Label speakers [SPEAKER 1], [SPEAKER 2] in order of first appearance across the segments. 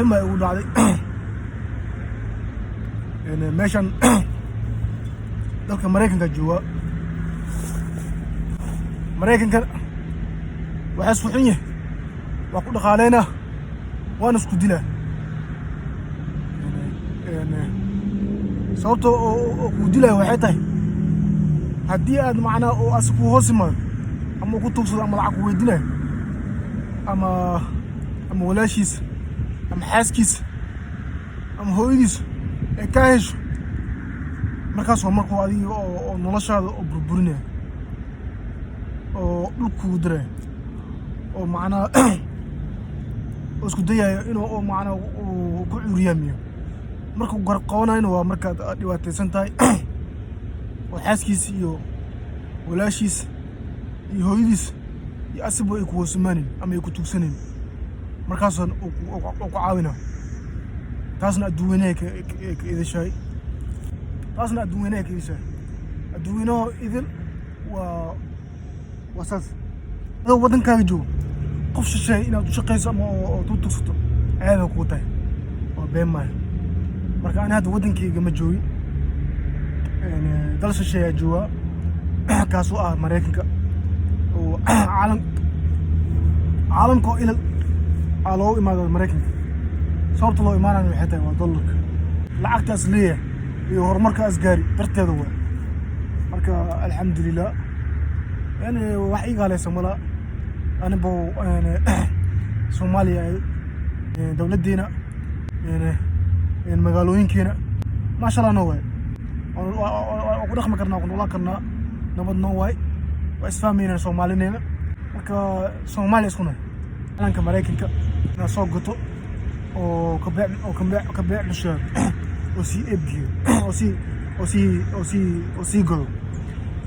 [SPEAKER 1] حما يقولوا علي يعني ماشان dalka Mareykanka jooga Mareykanka waxa isku xun yahay waa ku dhaqaaleena waan isku dilaa sababta oo ku dilaa waxay tahay haddii aad macnaa oo asku hoosmaad ama ku tuugsado ama lacag weydiinay ama walaashiis ama xaaskiis ama hooyadiis ee ka hesho markaas waa markuu adiga oo noloshaada oo burburinaya oo dhulku diray oo macnaa oo isku dayayo inuu oo macnaa ku curyaamiyo markuu qarqoonayna waa markaad dhibaataysan tahay oo xaaskiis iyo walaashiis iyo hooyadiis iyo asabo ay ku hoosmaanin ama ay ku tuugsanin markaas oo ku caawina taasna adduunyaha ka idashay taasna adduunyaha ka idashay adduunyaha idin waa saas adoo wadankaaga joogo qof shisheeye inaad u shaqayso ama oo tuugsato aad ku tahay waa been maayo marka aan hadda wadankayga ma joogin dal shisheeye jooga kaas oo ah Mareykanka oo caalamka ilaa loo imaado Mareykanka sababta loo imaanayo waxay tahay waa dollarka lacagtaas leeyahay iyo horumarkaas gaari darteeda waa marka alxamdulillah yani wax iga leeyahay mala أنا Soomaaliya dawladdeena magaalooyin keena ma sha Allah nooy oo ku dhaqma karnaa oo karnaa nabad nooy waa isfahmayna Soomaaliyeena marka Soomaaliya isku nahay calanka Mareykanka na soo goto oo ka beec dhashay oo si eebgiyo oo si galo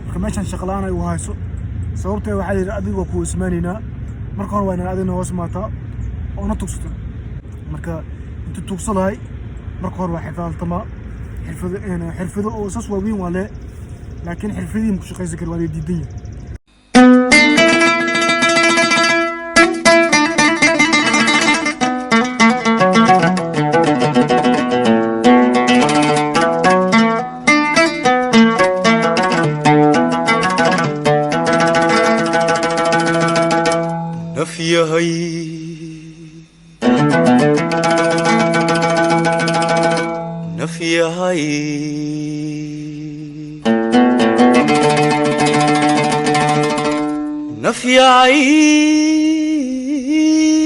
[SPEAKER 1] marka meeshan shaqalaan ay u hayso sababtay waxa yiri adigu ku ismaanina marka hore waa inaan adina hoos maataa oo na tugsato marka inta tugsalahay marka hore waa xifaaltama xirfado oo sas waaweyn waa le laakiin xirfadii ku shaqaysan kar waa diidan
[SPEAKER 2] نفيهاي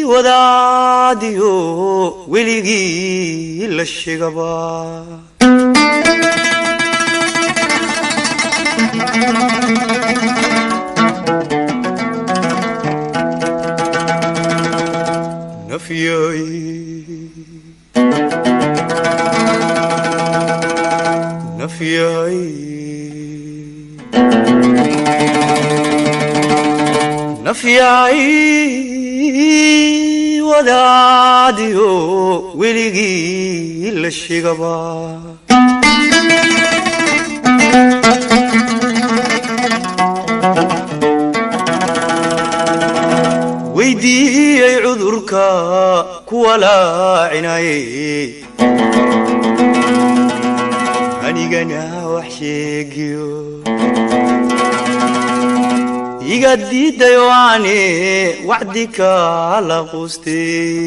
[SPEAKER 2] وداديو وليغي للشغبا نفيهاي وداديو وليغي للشغبا ويدي عذرك كولا عناي أنيقنا وحشيقيو يقدي ديواني وعدك على قوستي